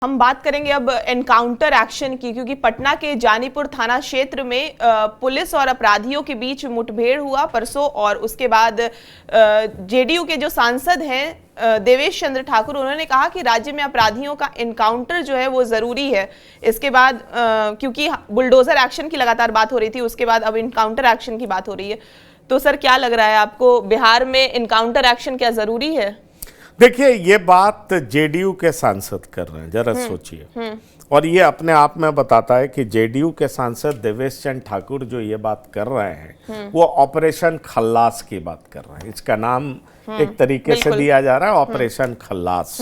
हम बात करेंगे अब एनकाउंटर एक्शन की, क्योंकि पटना के जानीपुर थाना क्षेत्र में पुलिस और अपराधियों के बीच मुठभेड़ हुआ परसों। और उसके बाद जेडीयू के जो सांसद हैं देवेश चंद्र ठाकुर, उन्होंने कहा कि राज्य में अपराधियों का एनकाउंटर जो है वो जरूरी है। इसके बाद क्योंकि बुलडोजर एक्शन की लगातार बात हो रही थी, उसके बाद अब एनकाउंटर एक्शन की बात हो रही है। तो सर, क्या लग रहा है आपको, बिहार में एनकाउंटर एक्शन क्या जरूरी है? देखिए, ये बात जेडीयू के सांसद कर रहे हैं, जरा सोचिए। और ये अपने आप में बताता है कि जेडीयू के सांसद देवेश चंद्र ठाकुर जो ये बात कर रहे हैं वो ऑपरेशन खल्लास की बात कर रहे हैं। इसका नाम एक तरीके से दिया जा रहा है, ऑपरेशन खल्लास।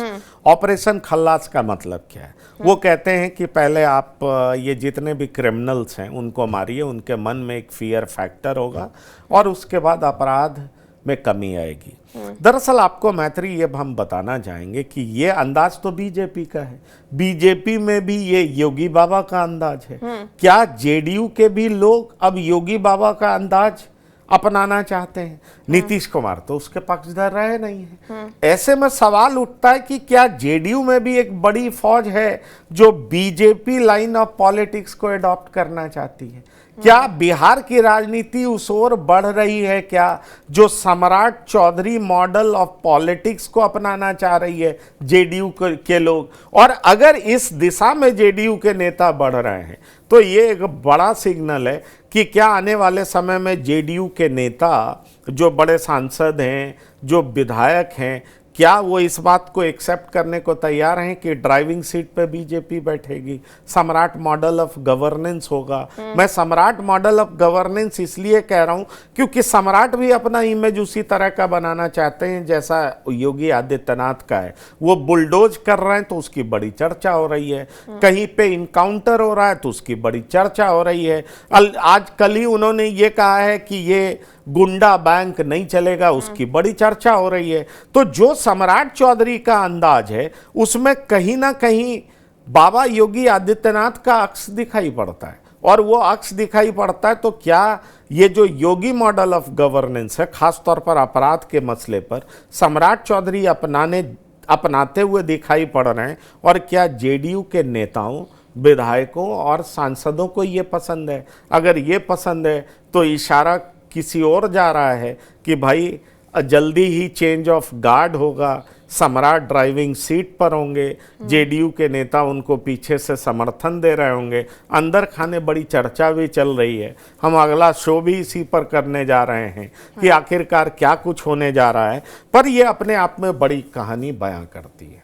ऑपरेशन खल्लास का मतलब क्या है? वो कहते हैं कि पहले आप ये जितने भी क्रिमिनल्स हैं उनको मारिए, उनके मन में एक फियर फैक्टर होगा और उसके बाद अपराध में कमी आएगी। दरअसल आपको मैत्री ये हम बताना चाहेंगे कि ये अंदाज तो बीजेपी का है, बीजेपी में भी ये योगी बाबा का अंदाज है। क्या जेडीयू के भी लोग अब योगी बाबा का अंदाज अपनाना चाहते हैं? नीतीश कुमार तो उसके पक्षधर रहे नहीं है। ऐसे में सवाल उठता है कि क्या जेडीयू में भी एक बड़ी फौज है जो बीजेपी लाइन ऑफ पॉलिटिक्स को अडॉप्ट करना चाहती है? क्या बिहार की राजनीति उस ओर बढ़ रही है क्या जो सम्राट चौधरी मॉडल ऑफ पॉलिटिक्स को अपनाना चाह रही है जेडीयू के लोग? और अगर इस दिशा में जेडीयू के नेता बढ़ रहे हैं तो ये एक बड़ा सिग्नल है कि क्या आने वाले समय में जेडीयू के नेता, जो बड़े सांसद हैं, जो विधायक हैं, क्या वो इस बात को एक्सेप्ट करने को तैयार हैं कि ड्राइविंग सीट पे बीजेपी बैठेगी, सम्राट मॉडल ऑफ गवर्नेंस होगा? मैं सम्राट मॉडल ऑफ गवर्नेंस इसलिए कह रहा हूं क्योंकि सम्राट भी अपना इमेज उसी तरह का बनाना चाहते हैं जैसा योगी आदित्यनाथ का है। वो बुलडोज कर रहे हैं तो उसकी बड़ी चर्चा हो रही है, कहीं पे इनकाउंटर हो रहा है तो उसकी बड़ी चर्चा हो रही है। आज कल ही उन्होंने ये कहा है कि ये गुंडा बैंक नहीं चलेगा, उसकी बड़ी चर्चा हो रही है। तो जो सम्राट चौधरी का अंदाज है उसमें कहीं ना कहीं बाबा योगी आदित्यनाथ का अक्स दिखाई पड़ता है। और वो अक्स दिखाई पड़ता है तो क्या ये जो योगी मॉडल ऑफ गवर्नेंस है, खासतौर पर अपराध के मसले पर सम्राट चौधरी अपनाते हुए दिखाई पड़ रहे हैं? और क्या जेडीयू के नेताओं, विधायकों और सांसदों को ये पसंद है? अगर ये पसंद है तो इशारा किसी और जा रहा है कि भाई जल्दी ही चेंज ऑफ गार्ड होगा, सम्राट ड्राइविंग सीट पर होंगे, जेडीयू के नेता उनको पीछे से समर्थन दे रहे होंगे। अंदर खाने बड़ी चर्चा भी चल रही है। हम अगला शो भी इसी पर करने जा रहे हैं कि आखिरकार क्या कुछ होने जा रहा है। पर यह अपने आप में बड़ी कहानी बयां करती है।